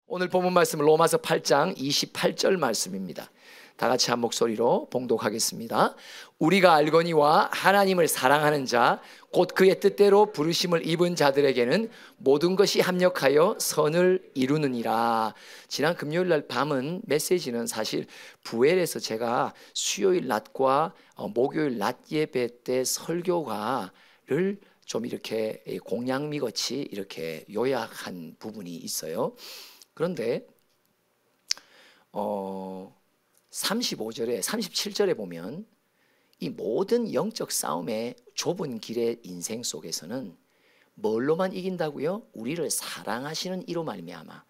오늘 본문 말씀은 로마서 8장 28절 말씀입니다. 다 같이 한 목소리로 봉독하겠습니다. 우리가 알거니와 하나님을 사랑하는 자 곧 그의 뜻대로 부르심을 입은 자들에게는 모든 것이 합력하여 선을 이루느니라. 지난 금요일 날 밤은 메시지는 사실 부엘에서 제가 수요일 낮과 목요일 낮 예배 때 설교가를 좀 이렇게 공양미같이 이렇게 요약한 부분이 있어요. 그런데 35절에 37절에 보면 이 모든 영적 싸움의 좁은 길의 인생 속에서는 뭘로만 이긴다고요? 우리를 사랑하시는 이로 말미암아.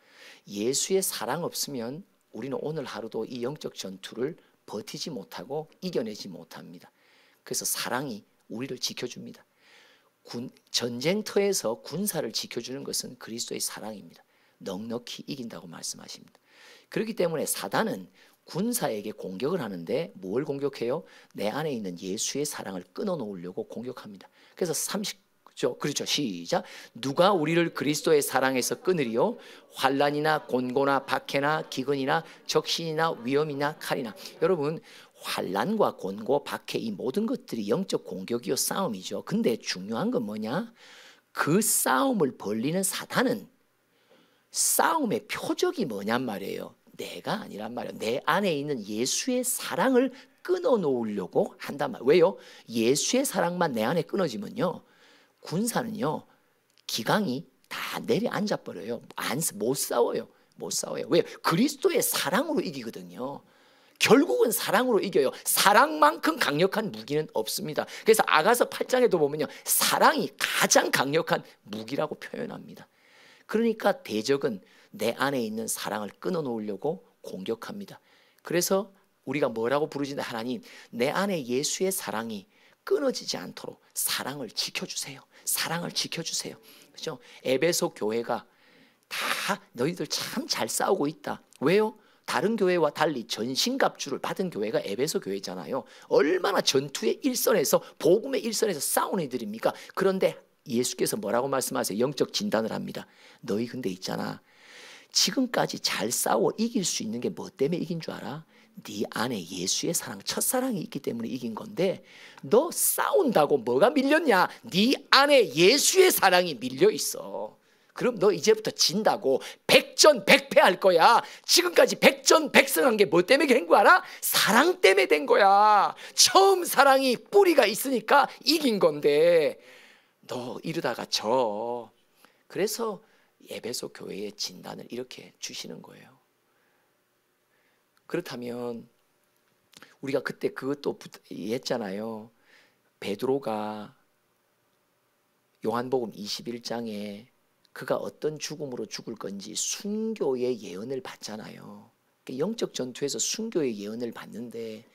예수의 사랑 없으면 우리는 오늘 하루도 이 영적 전투를 버티지 못하고 이겨내지 못합니다. 그래서 사랑이 우리를 지켜줍니다. 전쟁터에서 군사를 지켜주는 것은 그리스도의 사랑입니다. 넉넉히 이긴다고 말씀하십니다. 그렇기 때문에 사단은 군사에게 공격을 하는데 뭘 공격해요? 내 안에 있는 예수의 사랑을 끊어놓으려고 공격합니다. 그래서 30절, 그렇죠, 시작. 누가 우리를 그리스도의 사랑에서 끊으리요? 환난이나 곤고나 박해나 기근이나 적신이나 위험이나 칼이나. 여러분, 환난과 곤고, 박해, 이 모든 것들이 영적 공격이요, 싸움이죠. 근데 중요한 건 뭐냐? 그 싸움을 벌리는 사단은 싸움의 표적이 뭐냔 말이에요. 내가 아니란 말이에요. 내 안에 있는 예수의 사랑을 끊어놓으려고 한단 말이에요. 왜요? 예수의 사랑만 내 안에 끊어지면요, 군사는요, 기강이 다 내려앉아 버려요. 못 싸워요. 못 싸워요. 왜요? 그리스도의 사랑으로 이기거든요. 결국은 사랑으로 이겨요. 사랑만큼 강력한 무기는 없습니다. 그래서 아가서 8장에도 보면요, 사랑이 가장 강력한 무기라고 표현합니다. 그러니까 대적은 내 안에 있는 사랑을 끊어놓으려고 공격합니다. 그래서 우리가 뭐라고 부르지는, 하나님, 내 안에 예수의 사랑이 끊어지지 않도록 사랑을 지켜주세요. 사랑을 지켜주세요. 그렇죠? 에베소 교회가 다 너희들 참 잘 싸우고 있다. 왜요? 다른 교회와 달리 전신갑주를 받은 교회가 에베소 교회잖아요. 얼마나 전투의 일선에서, 복음의 일선에서 싸우는 이들입니까? 그런데 예수께서 뭐라고 말씀하세요? 영적 진단을 합니다. 너희 근데 있잖아, 지금까지 잘 싸워 이길 수 있는 게 뭐 때문에 이긴 줄 알아? 네 안에 예수의 사랑, 첫사랑이 있기 때문에 이긴 건데, 너 싸운다고 뭐가 밀렸냐? 네 안에 예수의 사랑이 밀려 있어. 그럼 너 이제부터 진다고 백전백패할 거야. 지금까지 백전백승한 게 뭐 때문에 된 거 알아? 사랑 때문에 된 거야. 처음 사랑이 뿌리가 있으니까 이긴 건데 너 이러다가 져. 그래서 에베소 교회의 진단을 이렇게 주시는 거예요. 그렇다면 우리가 그때 그것도 했잖아요. 베드로가 요한복음 21장에 그가 어떤 죽음으로 죽을 건지 순교의 예언을 받잖아요. 영적 전투에서 순교의 예언을 받는데,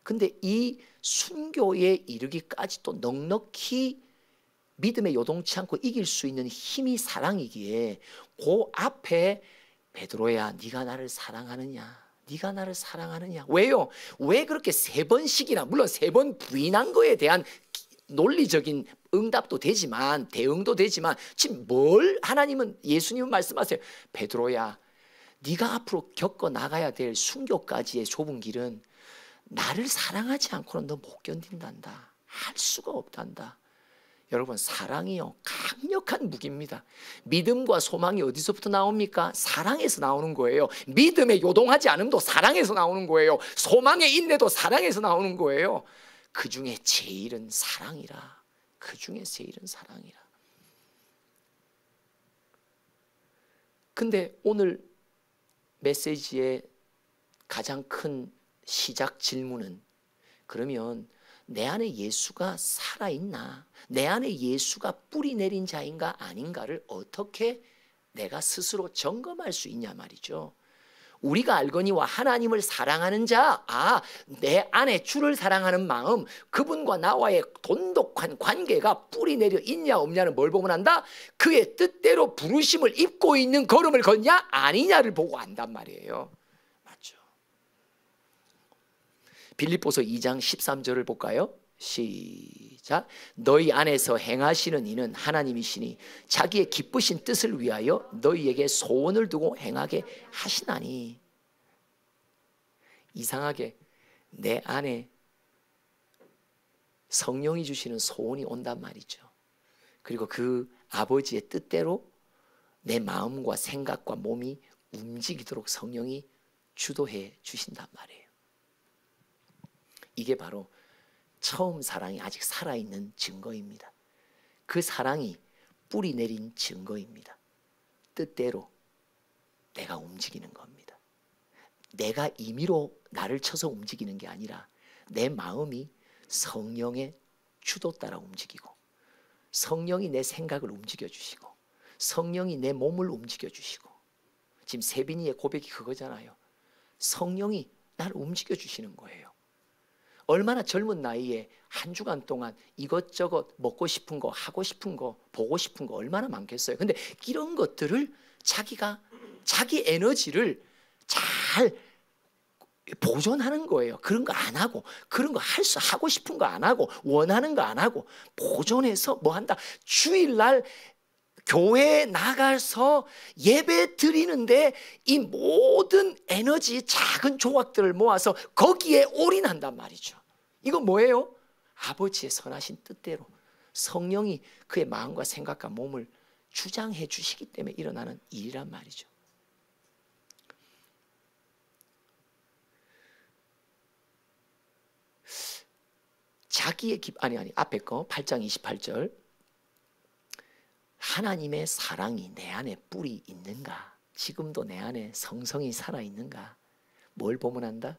근데 이 순교에 이르기까지 또 넉넉히 믿음에 요동치 않고 이길 수 있는 힘이 사랑이기에, 그 앞에 베드로야, 네가 나를 사랑하느냐? 네가 나를 사랑하느냐? 왜요? 왜 그렇게 3번씩이나, 물론 3번 부인한 거에 대한 논리적인 응답도 되지만, 대응도 되지만, 지금 뭘 하나님은, 예수님은 말씀하세요. 베드로야, 네가 앞으로 겪어 나가야 될 순교까지의 좁은 길은 나를 사랑하지 않고는 너 못 견딘단다. 할 수가 없단다. 여러분, 사랑이요, 강력한 무기입니다. 믿음과 소망이 어디서부터 나옵니까? 사랑에서 나오는 거예요. 믿음에 요동하지 않음도 사랑에서 나오는 거예요. 소망의 인내도 사랑에서 나오는 거예요. 그 중에 제일은 사랑이라. 그 중에 제일은 사랑이라. 근데 오늘 메시지의 가장 큰 시작 질문은, 그러면 내 안에 예수가 살아있나? 내 안에 예수가 뿌리 내린 자인가 아닌가를 어떻게 내가 스스로 점검할 수 있냐 말이죠. 우리가 알거니와 하나님을 사랑하는 자, 내 안에 주를 사랑하는 마음, 그분과 나와의 돈독한 관계가 뿌리 내려 있냐 없냐는 뭘 보면 안다? 그의 뜻대로 부르심을 입고 있는 걸음을 걷냐 아니냐를 보고 안단 말이에요. 맞죠? 빌립보서 2장 13절을 볼까요? 시작. 너희 안에서 행하시는 이는 하나님이시니 자기의 기쁘신 뜻을 위하여 너희에게 소원을 두고 행하게 하시나니. 이상하게 내 안에 성령이 주시는 소원이 온단 말이죠. 그리고 그 아버지의 뜻대로 내 마음과 생각과 몸이 움직이도록 성령이 주도해 주신단 말이에요. 이게 바로 처음 사랑이 아직 살아있는 증거입니다. 그 사랑이 뿌리 내린 증거입니다. 뜻대로 내가 움직이는 겁니다. 내가 임의로 나를 쳐서 움직이는 게 아니라 내 마음이 성령의 주도 따라 움직이고, 성령이 내 생각을 움직여 주시고, 성령이 내 몸을 움직여 주시고. 지금 세빈이의 고백이 그거잖아요. 성령이 나를 움직여 주시는 거예요. 얼마나 젊은 나이에 한 주간 동안 이것저것 먹고 싶은 거, 하고 싶은 거, 보고 싶은 거 얼마나 많겠어요. 근데 이런 것들을 자기가 자기 에너지를 잘 보존하는 거예요. 그런 거 안 하고, 그런 거 하고 싶은 거 안 하고, 원하는 거 안 하고 보존해서 뭐 한다. 주일날 교회에 나가서 예배 드리는데 이 모든 에너지 작은 조각들을 모아서 거기에 올인한단 말이죠. 이건 뭐예요? 아버지의 선하신 뜻대로 성령이 그의 마음과 생각과 몸을 주장해 주시기 때문에 일어나는 일이란 말이죠. 자기의 앞에 거 8장 28절. 하나님의 사랑이 내 안에 뿌리 있는가? 지금도 내 안에 성성이 살아있는가? 뭘 보면 한다?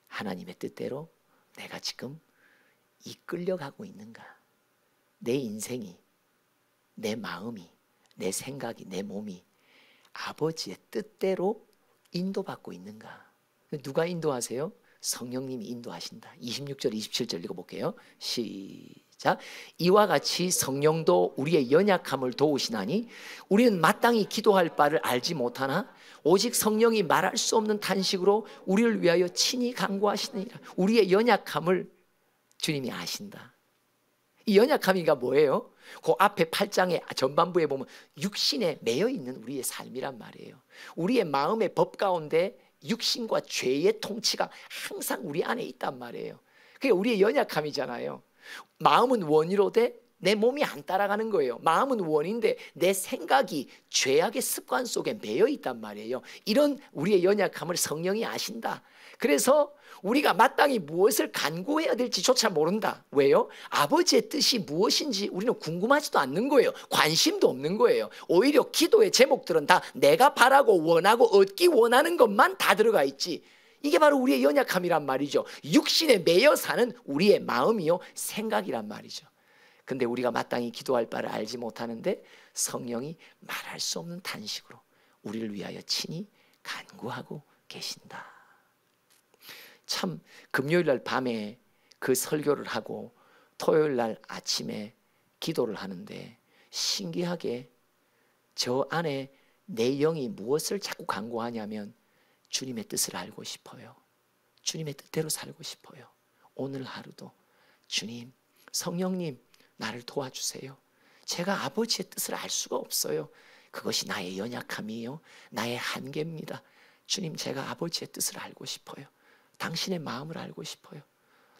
하나님의 뜻대로 내가 지금 이끌려가고 있는가? 내 인생이, 내 마음이, 내 생각이, 내 몸이 아버지의 뜻대로 인도받고 있는가? 누가 인도하세요? 성령님이 인도하신다. 26절 27절 읽어볼게요. 시작. 이와 같이 성령도 우리의 연약함을 도우시나니 우리는 마땅히 기도할 바를 알지 못하나 오직 성령이 말할 수 없는 탄식으로 우리를 위하여 친히 간구하시느니라. 우리의 연약함을 주님이 아신다. 이 연약함이가 뭐예요? 그 앞에 8장의 전반부에 보면 육신에 매여 있는 우리의 삶이란 말이에요. 우리의 마음의 법 가운데 육신과 죄의 통치가 항상 우리 안에 있단 말이에요. 그게 우리의 연약함이잖아요. 마음은 원이로되 내 몸이 안 따라가는 거예요. 마음은 원인데 내 생각이 죄악의 습관 속에 매여 있단 말이에요. 이런 우리의 연약함을 성령이 아신다. 그래서 우리가 마땅히 무엇을 간구해야 될지조차 모른다. 왜요? 아버지의 뜻이 무엇인지 우리는 궁금하지도 않는 거예요. 관심도 없는 거예요. 오히려 기도의 제목들은 다 내가 바라고 원하고 얻기 원하는 것만 다 들어가 있지. 이게 바로 우리의 연약함이란 말이죠. 육신에 매여 사는 우리의 마음이요 생각이란 말이죠. 근데 우리가 마땅히 기도할 바를 알지 못하는데 성령이 말할 수 없는 탄식으로 우리를 위하여 친히 간구하고 계신다. 참 금요일 날 밤에 그 설교를 하고 토요일 날 아침에 기도를 하는데 신기하게 저 안에 내 영이 무엇을 자꾸 간구하냐면 주님의 뜻을 알고 싶어요. 주님의 뜻대로 살고 싶어요. 오늘 하루도 주님, 성령님 나를 도와주세요. 제가 아버지의 뜻을 알 수가 없어요. 그것이 나의 연약함이에요. 나의 한계입니다. 주님, 제가 아버지의 뜻을 알고 싶어요. 당신의 마음을 알고 싶어요.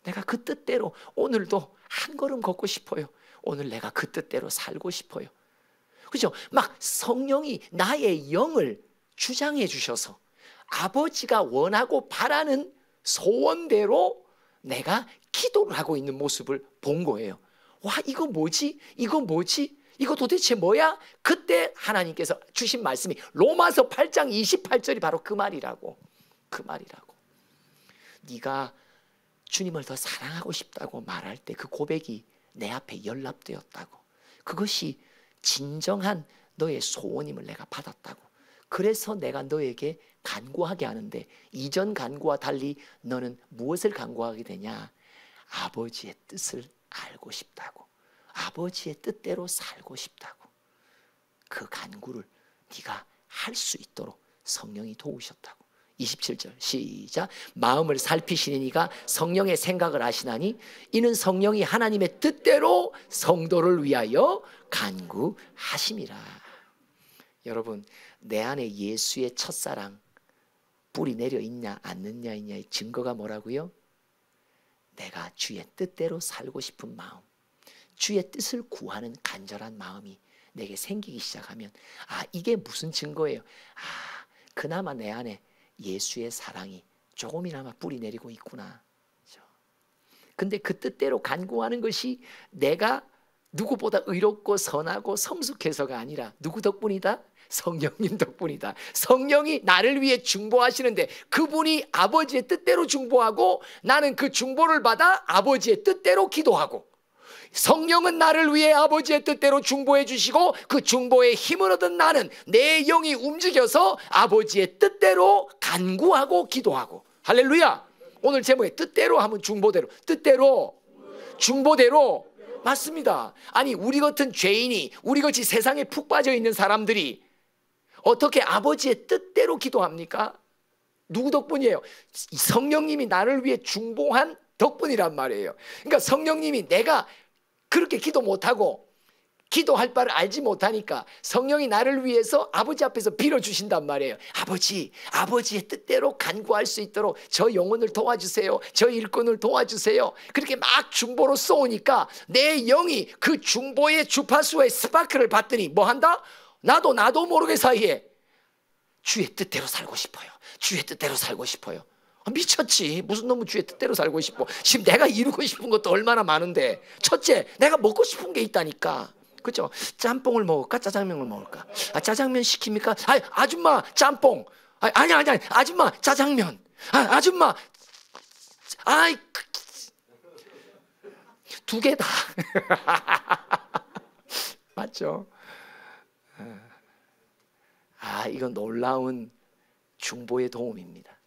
내가 그 뜻대로 오늘도 한 걸음 걷고 싶어요. 오늘 내가 그 뜻대로 살고 싶어요. 그죠? 막 성령이 나의 영을 주장해 주셔서 아버지가 원하고 바라는 소원대로 내가 기도를 하고 있는 모습을 본 거예요. 와, 이거 뭐지? 이거 뭐지? 이거 도대체 뭐야? 그때 하나님께서 주신 말씀이 로마서 8장 28절이 바로 그 말이라고. 그 말이라고. 네가 주님을 더 사랑하고 싶다고 말할 때 그 고백이 내 앞에 연락되었다고. 그것이 진정한 너의 소원임을 내가 받았다고. 그래서 내가 너에게 간구하게 하는데 이전 간구와 달리 너는 무엇을 간구하게 되냐? 아버지의 뜻을 알고 싶다고. 아버지의 뜻대로 살고 싶다고. 그 간구를 네가 할 수 있도록 성령이 도우셨다고. 27절 시작. 마음을 살피시는 이가 성령의 생각을 아시나니 이는 성령이 하나님의 뜻대로 성도를 위하여 간구하심이라. 여러분, 내 안에 예수의 첫사랑 뿌리 내려 있냐 안 있냐의 증거가 뭐라고요? 내가 주의 뜻대로 살고 싶은 마음, 주의 뜻을 구하는 간절한 마음이 내게 생기기 시작하면, 이게 무슨 증거예요? 그나마 내 안에 예수의 사랑이 조금이나마 뿌리 내리고 있구나. 근데 그 뜻대로 간구하는 것이 내가 누구보다 의롭고 선하고 성숙해서가 아니라 누구 덕분이다? 성령님 덕분이다. 성령이 나를 위해 중보하시는데 그분이 아버지의 뜻대로 중보하고 나는 그 중보를 받아 아버지의 뜻대로 기도하고, 성령은 나를 위해 아버지의 뜻대로 중보해 주시고 그 중보에 힘을 얻은 나는 내 영이 움직여서 아버지의 뜻대로 간구하고 기도하고. 할렐루야. 오늘 제목에 뜻대로 하면 중보대로, 뜻대로 중보대로. 맞습니다. 아니, 우리 같은 죄인이, 우리 같이 세상에 푹 빠져 있는 사람들이 어떻게 아버지의 뜻대로 기도합니까? 누구 덕분이에요? 성령님이 나를 위해 중보한 덕분이란 말이에요. 그러니까 성령님이, 내가 그렇게 기도 못하고 기도할 바를 알지 못하니까 성령이 나를 위해서 아버지 앞에서 빌어주신단 말이에요. 아버지의 뜻대로 간구할 수 있도록 저 영혼을 도와주세요, 저 일꾼을 도와주세요. 그렇게 막 중보로 쏘니까 내 영이 그 중보의 주파수의 스파크를 받더니 뭐 한다? 나도 모르게 사이에 주의 뜻대로 살고 싶어요. 주의 뜻대로 살고 싶어요. 미쳤지. 무슨 놈의 주의 뜻대로 살고 싶어. 지금 내가 이루고 싶은 것도 얼마나 많은데, 첫째, 내가 먹고 싶은 게 있다니까. 그죠? 짬뽕을 먹을까? 짜장면을 먹을까? 짜장면 시킵니까? 아줌마 짬뽕. 아니 아줌마 짜장면. 아줌마. 두 개 다. 맞죠? 이건 놀라운 중보의 도움입니다.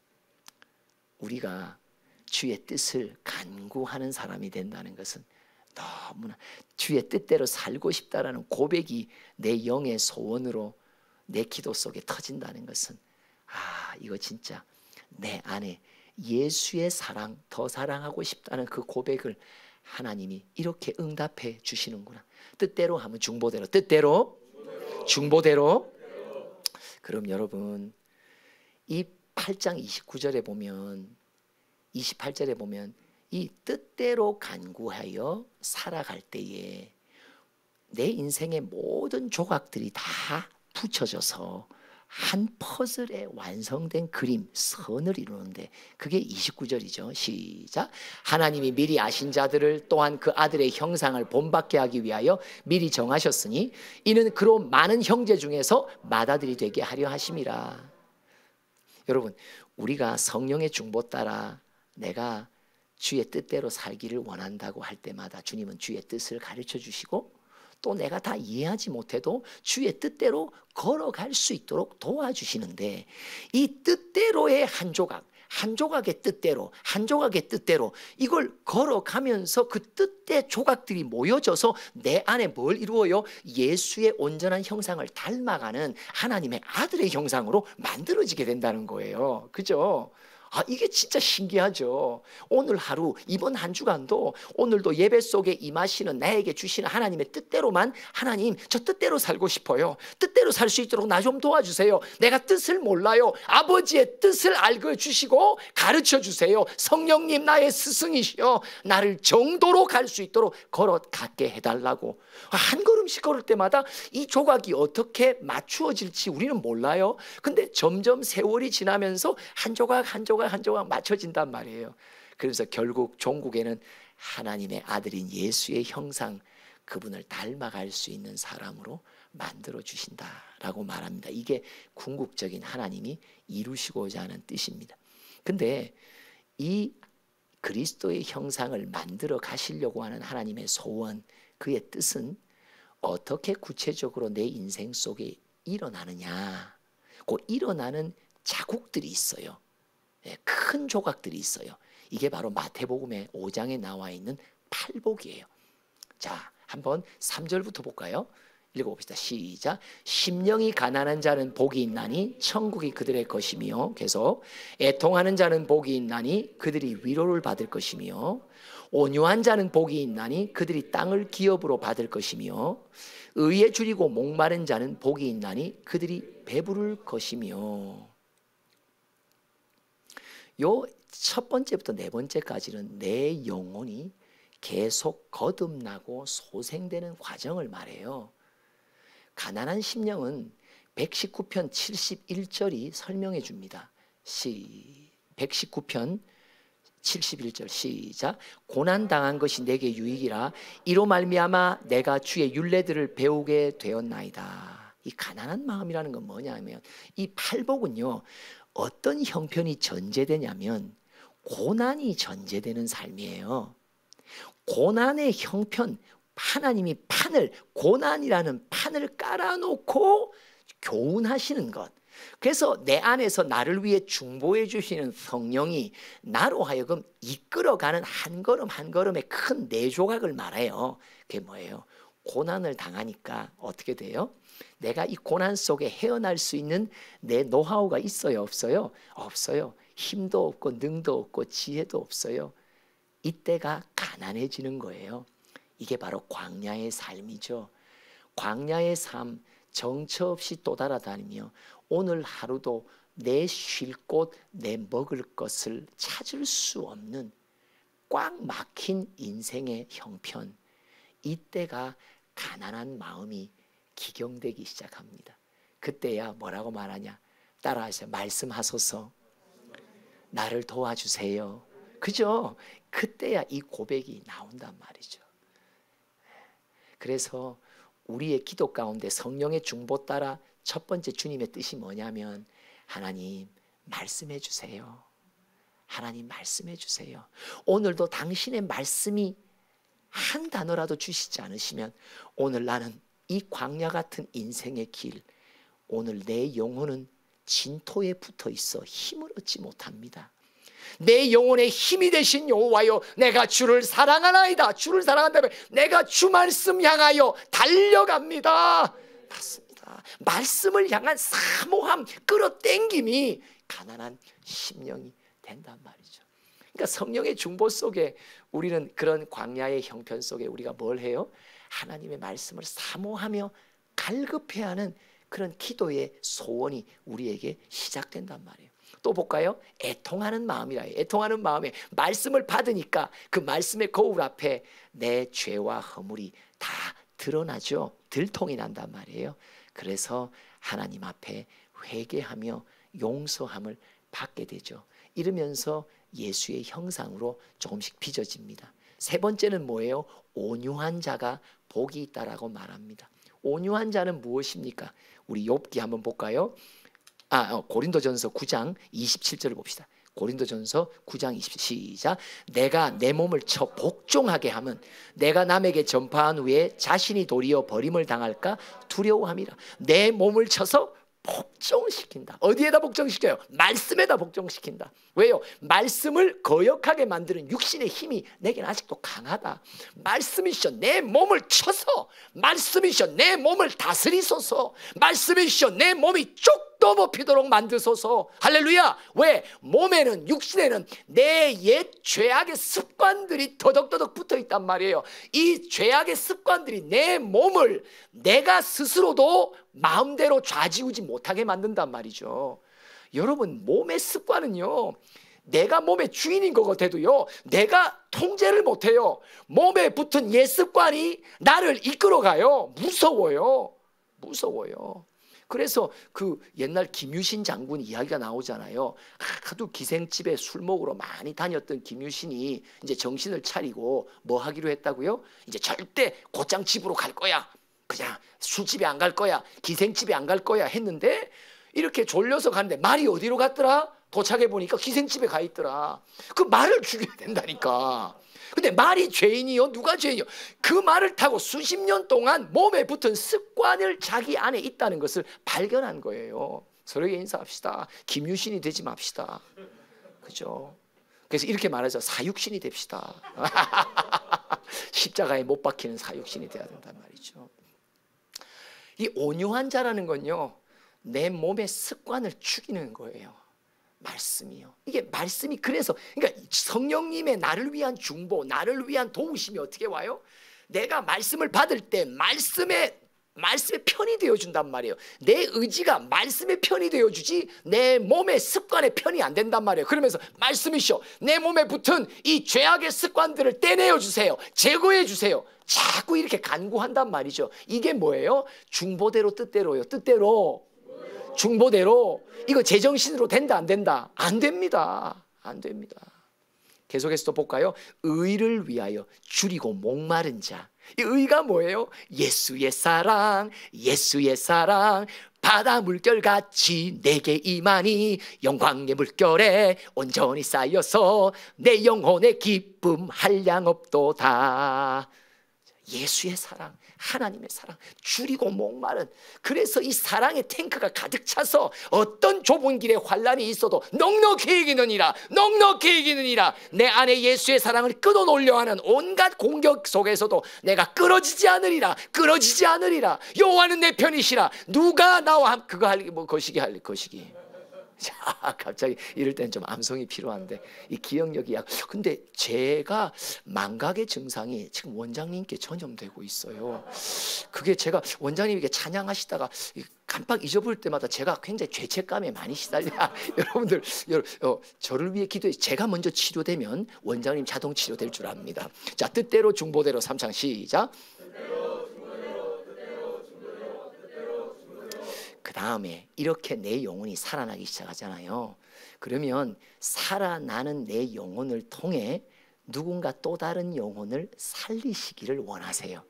우리가 주의 뜻을 간구하는 사람이 된다는 것은 너무나 주의 뜻대로 살고 싶다라는 고백이 내 영의 소원으로 내 기도 속에 터진다는 것은, 이거 진짜 내 안에 예수의 사랑, 더 사랑하고 싶다는 그 고백을 하나님이 이렇게 응답해 주시는구나. 뜻대로 하면 중보대로, 뜻대로 중보대로. 그럼 여러분, 이 8장 29절에 보면, 28절에 보면 이 뜻대로 간구하여 살아갈 때에 내 인생의 모든 조각들이 다 붙여져서 한 퍼즐에 완성된 그림, 선을 이루는데, 그게 29절이죠. 시작. 하나님이 미리 아신 자들을 또한 그 아들의 형상을 본받게 하기 위하여 미리 정하셨으니 이는 그로 많은 형제 중에서 맏아들이 되게 하려 하심이라. 여러분, 우리가 성령의 중보 따라 내가 주의 뜻대로 살기를 원한다고 할 때마다 주님은 주의 뜻을 가르쳐 주시고, 또 내가 다 이해하지 못해도 주의 뜻대로 걸어갈 수 있도록 도와주시는데, 이 뜻대로의 한 조각, 한 조각의 뜻대로, 한 조각의 뜻대로 이걸 걸어가면서 그 뜻의 조각들이 모여져서 내 안에 뭘 이루어요? 예수의 온전한 형상을 닮아가는 하나님의 아들의 형상으로 만들어지게 된다는 거예요. 그죠? 이게 진짜 신기하죠. 오늘 하루, 이번 한 주간도 오늘도 예배 속에 임하시는 나에게 주시는 하나님의 뜻대로만, 하나님 저 뜻대로 살고 싶어요. 뜻대로 살 수 있도록 나 좀 도와주세요. 내가 뜻을 몰라요. 아버지의 뜻을 알고 주시고 가르쳐 주세요. 성령님 나의 스승이시여 나를 정도로 갈 수 있도록 걸어가게 해달라고. 한 걸음씩 걸을 때마다 이 조각이 어떻게 맞추어질지 우리는 몰라요. 근데 점점 세월이 지나면서 한 조각 한 조각 한 조각 맞춰진단 말이에요. 그래서 결국 종국에는 하나님의 아들인 예수의 형상, 그분을 닮아갈 수 있는 사람으로 만들어 주신다라고 말합니다. 이게 궁극적인 하나님이 이루시고자 하는 뜻입니다. 근데 이 그리스도의 형상을 만들어 가시려고 하는 하나님의 소원, 그의 뜻은 어떻게 구체적으로 내 인생 속에 일어나느냐, 그 일어나는 자국들이 있어요. 큰 조각들이 있어요. 이게 바로 마태복음의 5장에 나와 있는 팔복이에요. 자, 한번 3절부터 볼까요? 읽어봅시다. 시작. 심령이 가난한 자는 복이 있나니 천국이 그들의 것이며, 계속 애통하는 자는 복이 있나니 그들이 위로를 받을 것이며, 온유한 자는 복이 있나니 그들이 땅을 기업으로 받을 것이며, 의에 줄이고 목마른 자는 복이 있나니 그들이 배부를 것이며. 요 첫 번째부터 네 번째까지는 내 영혼이 계속 거듭나고 소생되는 과정을 말해요. 가난한 심령은 119편 71절이 설명해 줍니다. 119편 71절 시작. 고난당한 것이 내게 유익이라 이로 말미암아 내가 주의 율례들을 배우게 되었나이다. 이 가난한 마음이라는 건 뭐냐면, 이 팔복은요, 어떤 형편이 전제되냐면 고난이 전제되는 삶이에요. 고난의 형편, 하나님이 판을, 고난이라는 판을 깔아놓고 교훈하시는 것. 그래서 내 안에서 나를 위해 중보해 주시는 성령이 나로 하여금 이끌어가는 한 걸음 한 걸음의 큰 네 조각을 말해요. 그게 뭐예요? 고난을 당하니까 어떻게 돼요? 내가 이 고난 속에 헤어날 수 있는 내 노하우가 있어요, 없어요? 없어요. 힘도 없고 능도 없고 지혜도 없어요. 이때가 가난해지는 거예요. 이게 바로 광야의 삶이죠. 광야의 삶, 정처 없이 또 따라다니며 오늘 하루도 내 쉴 곳, 내 먹을 것을 찾을 수 없는 꽉 막힌 인생의 형편. 이때가 가난한 마음이 기경되기 시작합니다. 그때야 뭐라고 말하냐? 따라하세요. 말씀하소서. 나를 도와주세요. 그죠? 그때야 이 고백이 나온단 말이죠. 그래서 우리의 기도 가운데 성령의 중보 따라 첫 번째 주님의 뜻이 뭐냐면, 하나님 말씀해 주세요. 하나님 말씀해 주세요. 오늘도 당신의 말씀이 한 단어라도 주시지 않으시면 오늘 나는 이 광야 같은 인생의 길, 오늘 내 영혼은 진토에 붙어 있어 힘을 얻지 못합니다. 내 영혼의 힘이 되신 여호와여, 내가 주를 사랑하나이다. 주를 사랑한다면 내가 주 말씀 향하여 달려갑니다. 맞습니다. 말씀을 향한 사모함, 끌어당김이 가난한 심령이 된단 말이죠. 그러니까 성령의 중보 속에 우리는 그런 광야의 형편 속에 우리가 뭘 해요? 하나님의 말씀을 사모하며 갈급해하는 그런 기도의 소원이 우리에게 시작된단 말이에요. 또 볼까요? 애통하는 마음이라. 애통하는 마음에 말씀을 받으니까 그 말씀의 거울 앞에 내 죄와 허물이 다 드러나죠. 들통이 난단 말이에요. 그래서 하나님 앞에 회개하며 용서함을 받게 되죠. 이러면서 예수의 형상으로 조금씩 빚어집니다. 세 번째는 뭐예요? 온유한 자가 복이 있다라고 말합니다. 온유한 자는 무엇입니까? 우리 욥기 한번 볼까요? 고린도전서 9장 27절을 봅시다. 고린도전서 9장 27절 시작. 내가 내 몸을 쳐 복종하게 하면 내가 남에게 전파한 후에 자신이 도리어 버림을 당할까 두려워함이라. 내 몸을 쳐서 복종시킨다. 어디에다 복종시켜요? 말씀에다 복종시킨다. 왜요? 말씀을 거역하게 만드는 육신의 힘이 내게는 아직도 강하다. 말씀이시여 내 몸을 쳐서, 말씀이시여 내 몸을 다스리소서, 말씀이시여 내 몸이 쪽도 뽑히도록 만드소서. 할렐루야. 왜? 몸에는, 육신에는 내 옛 죄악의 습관들이 더덕더덕 붙어 있단 말이에요. 이 죄악의 습관들이 내 몸을 내가 스스로도 마음대로 좌지우지 못하게 만든단 말이죠. 여러분, 몸의 습관은요, 내가 몸의 주인인 것 같아도요, 내가 통제를 못해요. 몸에 붙은 옛 습관이 나를 이끌어가요. 무서워요. 무서워요. 그래서 그 옛날 김유신 장군 이야기가 나오잖아요. 하도 기생집에 술 먹으러 많이 다녔던 김유신이 이제 정신을 차리고 뭐 하기로 했다고요? 이제 절대 곧장집으로 갈 거야. 그냥 술집에 안 갈 거야. 기생집에 안 갈 거야 했는데, 이렇게 졸려서 갔는데 말이 어디로 갔더라? 도착해 보니까 기생집에 가 있더라. 그 말을 죽여야 된다니까. 근데 말이 죄인이요? 누가 죄인이요? 그 말을 타고 수십 년 동안 몸에 붙은 습관을 자기 안에 있다는 것을 발견한 거예요. 서로에게 인사합시다. 김유신이 되지 맙시다. 그죠? 그래서 이렇게 말하죠. 사육신이 됩시다. 십자가에 못 박히는 사육신이 돼야 된단 말이죠. 이 온유한 자라는 건요, 내 몸의 습관을 죽이는 거예요. 말씀이요. 이게 말씀이 그래서 그러니까 성령님의 나를 위한 중보, 나를 위한 도우심이 어떻게 와요? 내가 말씀을 받을 때 말씀의 편이 되어준단 말이에요. 내 의지가 말씀의 편이 되어주지 내 몸의 습관의 편이 안 된단 말이에요. 그러면서 말씀이시오, 내 몸에 붙은 이 죄악의 습관들을 떼내어 주세요. 제거해 주세요. 자꾸 이렇게 간구한단 말이죠. 이게 뭐예요? 중보대로 뜻대로요. 뜻대로 중보대로. 이거 제정신으로 된다 안 된다? 안 됩니다. 안 됩니다. 계속해서 또 볼까요? 의를 위하여 줄이고 목마른 자. 이 의가 뭐예요? 예수의 사랑, 예수의 사랑, 바다 물결같이 내게 임하니 영광의 물결에 온전히 쌓여서 내 영혼의 기쁨 한량 없도다. 예수의 사랑, 하나님의 사랑, 줄이고 목마른. 그래서 이 사랑의 탱크가 가득 차서 어떤 좁은 길에 환란이 있어도 넉넉히 이기느니라, 넉넉히 이기느니라. 내 안에 예수의 사랑을 끊어놓으려 하는 온갖 공격 속에서도 내가 끊어지지 않으리라, 끊어지지 않으리라. 여호와는 내 편이시라. 누가 나와 그거 할 뭐 거시기 할 거시기. 자, 갑자기 이럴 때는 좀 암송이 필요한데 이 기억력이 근데 제가 망각의 증상이 지금 원장님께 전염되고 있어요. 그게 제가 원장님에게 찬양하시다가 깜빡 잊어버릴 때마다 제가 굉장히 죄책감에 많이 시달려. 여러분들 저를 위해 기도해. 제가 먼저 치료되면 원장님 자동 치료될 줄 압니다. 자, 뜻대로 중보대로 3창 시작. 그 다음에 이렇게 내 영혼이 살아나기 시작하잖아요. 그러면 살아나는 내 영혼을 통해 누군가 또 다른 영혼을 살리시기를 원하세요.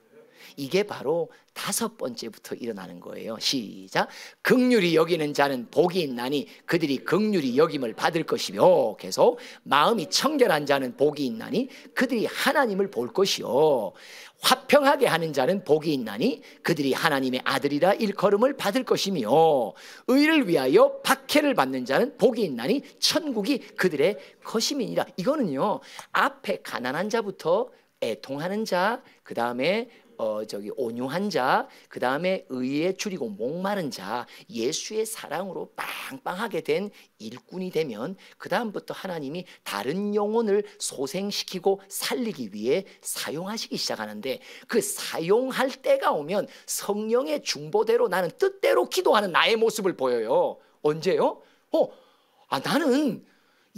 이게 바로 5번째부터 일어나는 거예요. 시작. 긍휼히 여기는 자는 복이 있나니 그들이 긍휼히 여김을 받을 것이며, 계속 마음이 청결한 자는 복이 있나니 그들이 하나님을 볼 것이요, 화평하게 하는 자는 복이 있나니 그들이 하나님의 아들이라 일컬음을 받을 것이며, 의를 위하여 박해를 받는 자는 복이 있나니 천국이 그들의 것임이니라. 이거는요, 앞에 가난한 자부터 애통하는 자, 그 다음에 온유한 자, 그 다음에 의에 줄이고 목마른 자, 예수의 사랑으로 빵빵하게 된 일꾼이 되면 그 다음부터 하나님이 다른 영혼을 소생시키고 살리기 위해 사용하시기 시작하는데, 그 사용할 때가 오면 성령의 중보대로 나는 뜻대로 기도하는 나의 모습을 보여요. 언제요? 나는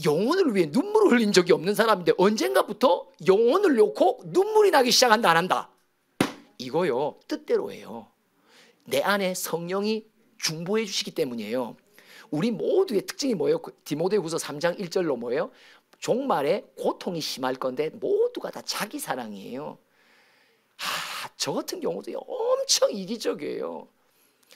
영혼을 위해 눈물을 흘린 적이 없는 사람인데 언젠가부터 영혼을 놓고 눈물이 나기 시작한다, 안 한다? 이거요, 뜻대로예요. 내 안에 성령이 중보해 주시기 때문이에요. 우리 모두의 특징이 뭐예요? 디모데후서 3장 1절로 뭐예요? 종말에 고통이 심할 건데 모두가 다 자기 사랑이에요. 저 같은 경우도 엄청 이기적이에요.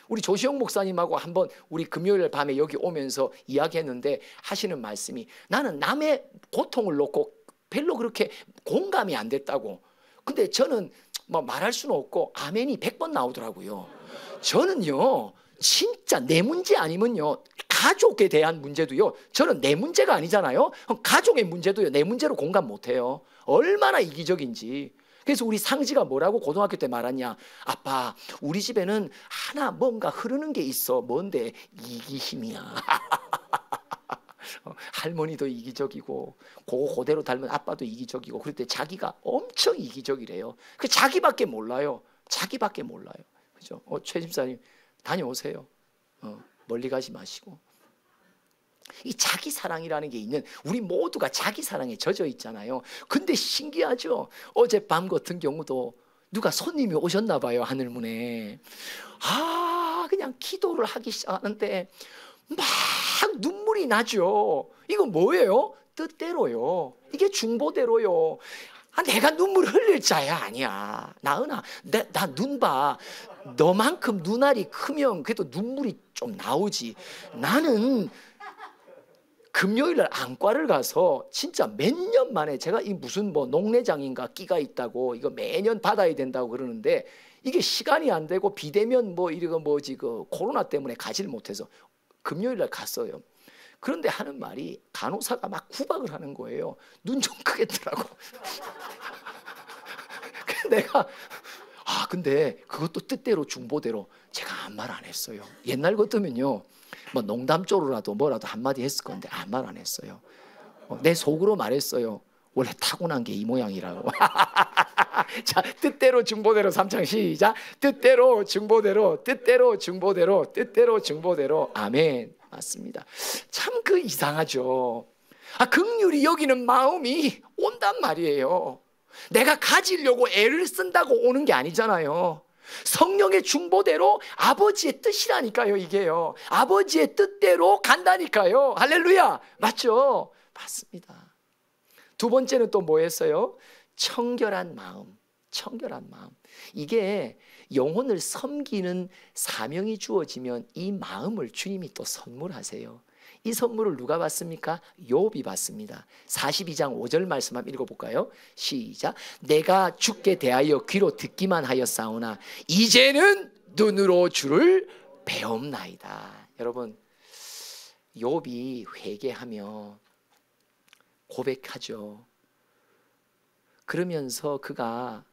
우리 조시영 목사님하고 한번 우리 금요일 밤에 여기 오면서 이야기했는데 하시는 말씀이, 나는 남의 고통을 놓고 별로 그렇게 공감이 안 됐다고. 근데 저는 뭐 말할 수는 없고 아멘이 100번 나오더라고요. 저는요, 진짜 내 문제 아니면요, 가족에 대한 문제도요, 저는 내 문제가 아니잖아요. 가족의 문제도요, 내 문제로 공감 못해요. 얼마나 이기적인지. 그래서 우리 상지가 뭐라고 고등학교 때 말하냐, 아빠 우리 집에는 하나 뭔가 흐르는 게 있어. 뭔데? 이기심이야. 할머니도 이기적이고 그대로 닮은 아빠도 이기적이고, 그럴 때 자기가 엄청 이기적이래요. 그 자기밖에 몰라요. 자기밖에 몰라요. 그죠? 최 집사님 다녀오세요. 멀리 가지 마시고. 이 자기 사랑이라는 게 있는, 우리 모두가 자기 사랑에 젖어 있잖아요. 근데 신기하죠? 어젯밤 같은 경우도 누가 손님이 오셨나 봐요, 하늘문에. 그냥 기도를 하기 시작하는데 막 눈물이 나죠. 이거 뭐예요? 뜻대로요. 이게 중보대로요. 내가 눈물 흘릴 자야 아니야. 나은아, 나 눈 봐. 너만큼 눈알이 크면 그래도 눈물이 좀 나오지. 나는 금요일날 안과를 가서 진짜 몇 년 만에, 제가 이 무슨 뭐 녹내장인가 끼가 있다고 이거 매년 받아야 된다고 그러는데, 이게 시간이 안 되고 비대면 뭐 이거 뭐지 그 코로나 때문에 가지를 못해서 금요일날 갔어요. 그런데 하는 말이, 간호사가 막 구박을 하는 거예요. 눈 좀 크게 뜨라고. 내가 근데 그것도 뜻대로 중보대로 제가 아무 말 안 했어요. 옛날 같으면요 뭐 농담조로라도 뭐라도 한마디 했을 건데 아무 말 안 했어요. 내 속으로 말했어요. 원래 타고난 게 이 모양이라고. 자, 뜻대로 중보대로 삼창 시작. 뜻대로 중보대로, 뜻대로 중보대로, 뜻대로 중보대로. 아멘. 맞습니다. 참 그 이상하죠. 긍휼히 여기는 마음이 온단 말이에요. 내가 가지려고 애를 쓴다고 오는 게 아니잖아요. 성령의 중보대로 아버지의 뜻이라니까요. 이게요, 아버지의 뜻대로 간다니까요. 할렐루야. 맞죠? 맞습니다. 두 번째는 또 뭐였어요? 청결한 마음. 청결한 마음. 이게 영혼을 섬기는 사명이 주어지면 이 마음을 주님이 또 선물하세요. 이 선물을 누가 받습니까? 욥이 받습니다. 42장 5절 말씀 한번 읽어볼까요? 시작. 내가 주께 대하여 귀로 듣기만 하였사오나 이제는 눈으로 주를 배움나이다. 여러분, 욥이 회개하며 고백하죠. 그러면서 그가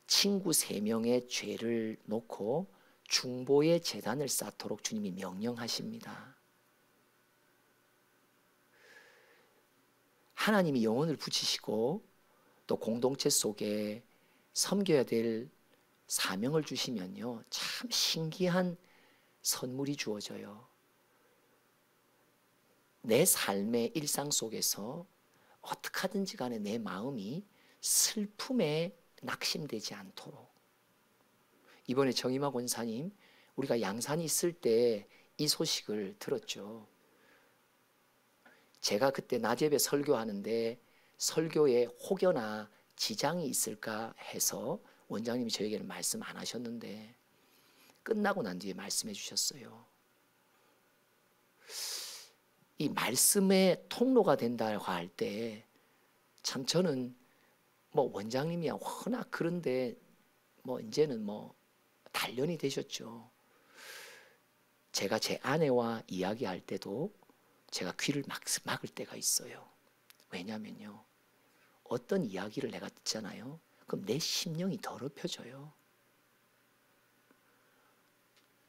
친구 3명의 죄를 놓고 중보의 제단을 쌓도록 주님이 명령하십니다. 하나님이 영혼을 붙이시고 또 공동체 속에 섬겨야 될 사명을 주시면요, 참 신기한 선물이 주어져요. 내 삶의 일상 속에서 어떻게 하든지 간에 내 마음이 슬픔에 낙심되지 않도록. 이번에 정임화 권사님, 우리가 양산이 있을 때 이 소식을 들었죠. 제가 그때 낮예배 설교하는데 설교에 혹여나 지장이 있을까 해서 원장님이 저에게는 말씀 안 하셨는데 끝나고 난 뒤에 말씀해 주셨어요. 이 말씀의 통로가 된다고 할 때 참 저는 뭐 원장님이야 워낙 그런데 뭐 이제는 뭐 단련이 되셨죠. 제가 제 아내와 이야기할 때도 제가 귀를 막을 때가 있어요. 왜냐면요, 어떤 이야기를 내가 듣잖아요. 그럼 내 심령이 더럽혀져요.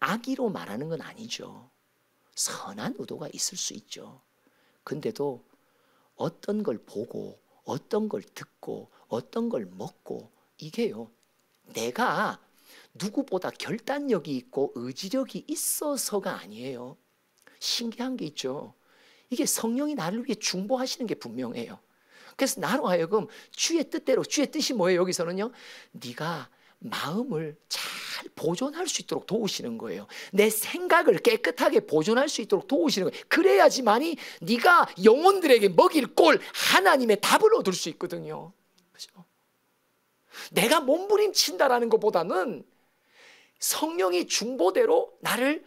악의로 말하는 건 아니죠. 선한 의도가 있을 수 있죠. 근데도 어떤 걸 보고 어떤 걸 듣고 어떤 걸 먹고, 이게요, 내가 누구보다 결단력이 있고 의지력이 있어서가 아니에요. 신기한 게 있죠. 이게 성령이 나를 위해 중보하시는 게 분명해요. 그래서 나로 하여금 주의 뜻대로, 주의 뜻이 뭐예요? 여기서는요, 네가 마음을 잘 보존할 수 있도록 도우시는 거예요. 내 생각을 깨끗하게 보존할 수 있도록 도우시는 거예요. 그래야지만이 네가 영혼들에게 먹일 꼴 하나님의 답을 얻을 수 있거든요. 그렇죠? 내가 몸부림친다라는 것보다는 성령이 중보대로 나를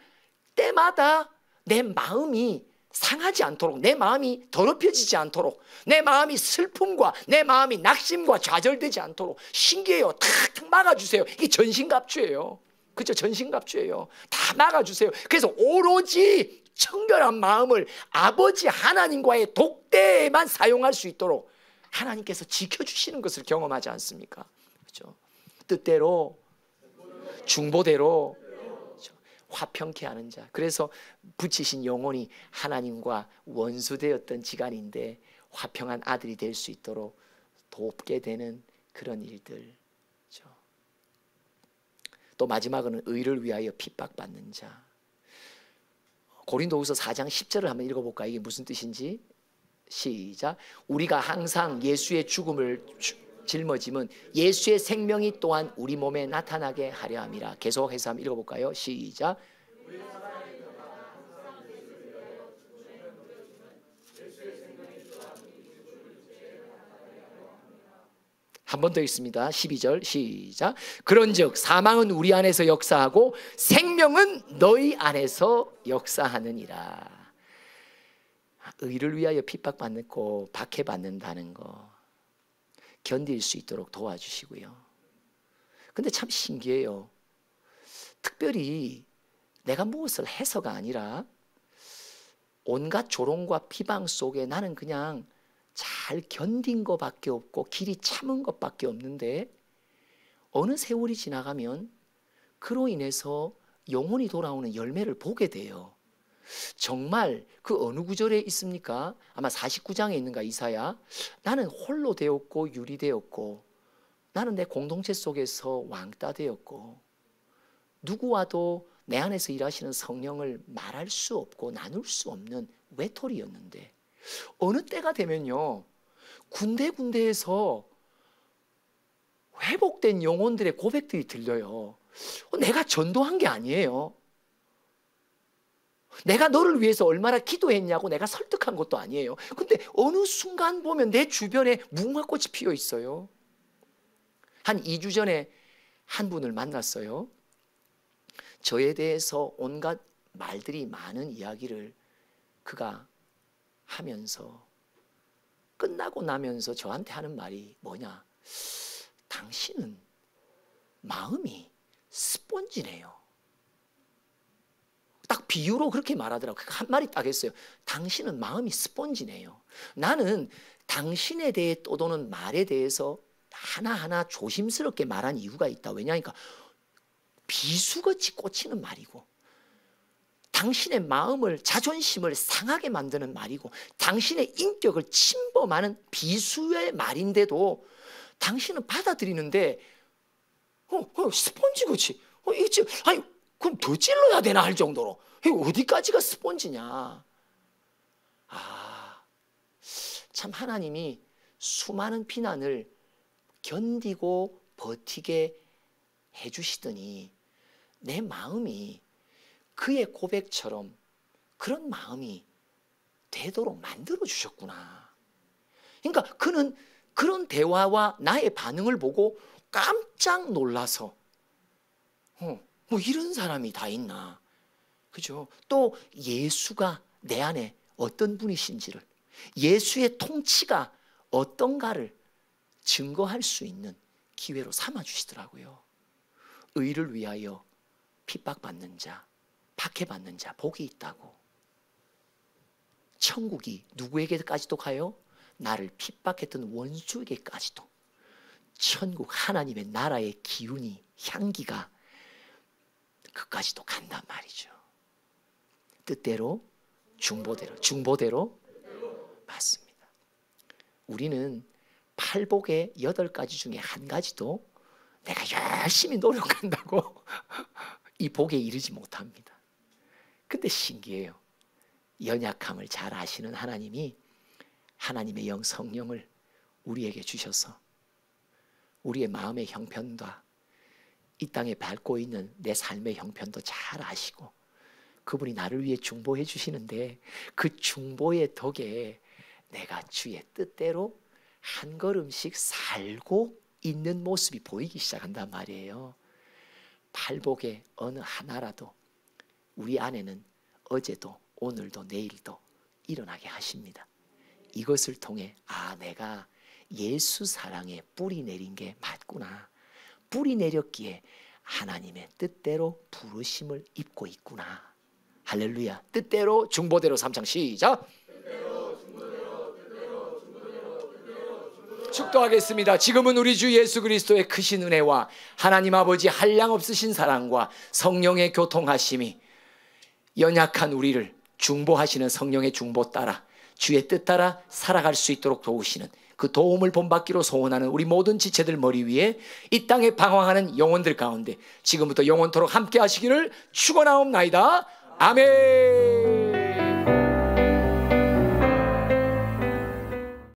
때마다 내 마음이 상하지 않도록, 내 마음이 더럽혀지지 않도록, 내 마음이 슬픔과 내 마음이 낙심과 좌절되지 않도록, 신기해요, 탁탁 막아주세요. 이게 전신갑주예요. 그렇죠? 전신갑주예요. 다 막아주세요. 그래서 오로지 청결한 마음을 아버지 하나님과의 독대에만 사용할 수 있도록 하나님께서 지켜주시는 것을 경험하지 않습니까? 그렇죠? 뜻대로, 중보대로, 화평케 하는 자. 그래서 붙이신 영혼이 하나님과 원수되었던 지간인데 화평한 아들이 될 수 있도록 돕게 되는 그런 일들. 그렇죠? 또 마지막은 의를 위하여 핍박받는 자. 고린도후서 4장 10절을 한번 읽어볼까? 이게 무슨 뜻인지. 시작. 우리가 항상 예수의 죽음을 짊어짐은 예수의 생명이 또한 우리 몸에 나타나게 하려 함이라. 계속해서 한번 읽어볼까요? 시작. 한 번 더 있습니다. 12절 시작. 그런즉 사망은 우리 안에서 역사하고 생명은 너희 안에서 역사하느니라. 의를 위하여 핍박받고 박해받는다는 거 견딜 수 있도록 도와주시고요. 근데 참 신기해요. 특별히 내가 무엇을 해서가 아니라 온갖 조롱과 비방 속에 나는 그냥 잘 견딘 것밖에 없고 길이 참은 것밖에 없는데 어느 세월이 지나가면 그로 인해서 영혼이 돌아오는 열매를 보게 돼요. 정말 그 어느 구절에 있습니까? 아마 49장에 있는가 이사야. 나는 홀로 되었고 유리되었고 나는 내 공동체 속에서 왕따 되었고 누구와도 내 안에서 일하시는 성령을 말할 수 없고 나눌 수 없는 외톨이였는데 어느 때가 되면요 군데군데에서 회복된 영혼들의 고백들이 들려요. 내가 전도한 게 아니에요. 내가 너를 위해서 얼마나 기도했냐고 내가 설득한 것도 아니에요. 근데 어느 순간 보면 내 주변에 무궁화꽃이 피어 있어요. 한 2주 전에 한 분을 만났어요. 저에 대해서 온갖 말들이 많은 이야기를 그가 하면서 끝나고 나면서 저한테 하는 말이 뭐냐? 당신은 마음이 스펀지네요. 딱 비유로 그렇게 말하더라고요. 한 말이 딱 했어요. 당신은 마음이 스펀지네요. 나는 당신에 대해 떠도는 말에 대해서 하나하나 조심스럽게 말한 이유가 있다. 왜냐하니까 비수같이 꽂히는 말이고 당신의 마음을 자존심을 상하게 만드는 말이고 당신의 인격을 침범하는 비수의 말인데도 당신은 받아들이는데 스펀지같이 아니 그럼 더 찔러야 되나 할 정도로 어디까지가 스펀지냐. 참 하나님이 수많은 비난을 견디고 버티게 해주시더니 내 마음이 그의 고백처럼 그런 마음이 되도록 만들어 주셨구나. 그러니까 그는 그런 대화와 나의 반응을 보고 깜짝 놀라서 뭐 이런 사람이 다 있나. 그죠? 또 예수가 내 안에 어떤 분이신지를 예수의 통치가 어떤가를 증거할 수 있는 기회로 삼아 주시더라고요. 의를 위하여 핍박받는 자, 박해받는 자 복이 있다고. 천국이 누구에게까지도 가요? 나를 핍박했던 원수에게까지도. 천국 하나님의 나라의 기운이 향기가 그까지도 간단 말이죠. 뜻대로 중보대로 맞습니다. 우리는 팔복의 8가지 중에 한 가지도 내가 열심히 노력한다고 이 복에 이르지 못합니다. 근데 신기해요. 연약함을 잘 아시는 하나님이 하나님의 영 성령을 우리에게 주셔서 우리의 마음의 형편과 이 땅에 밟고 있는 내 삶의 형편도 잘 아시고 그분이 나를 위해 중보해 주시는데 그 중보의 덕에 내가 주의 뜻대로 한 걸음씩 살고 있는 모습이 보이기 시작한단 말이에요. 팔복의 어느 하나라도 우리 안에는 어제도 오늘도 내일도 일어나게 하십니다. 이것을 통해 내가 예수 사랑에 뿌리 내린 게 맞구나. 뿌리 내렸기에 하나님의 뜻대로 부르심을 입고 있구나. 할렐루야. 뜻대로 중보대로 3창 시작. 축도하겠습니다. 지금은 우리 주 예수 그리스도의 크신 은혜와 하나님 아버지 한량없으신 사랑과 성령의 교통하심이 연약한 우리를 중보하시는 성령의 중보 따라 주의 뜻 따라 살아갈 수 있도록 도우시는 그 도움을 본받기로 소원하는 우리 모든 지체들 머리 위에 이 땅에 방황하는 영혼들 가운데 지금부터 영원토록 함께 하시기를 축원하옵나이다. 아멘.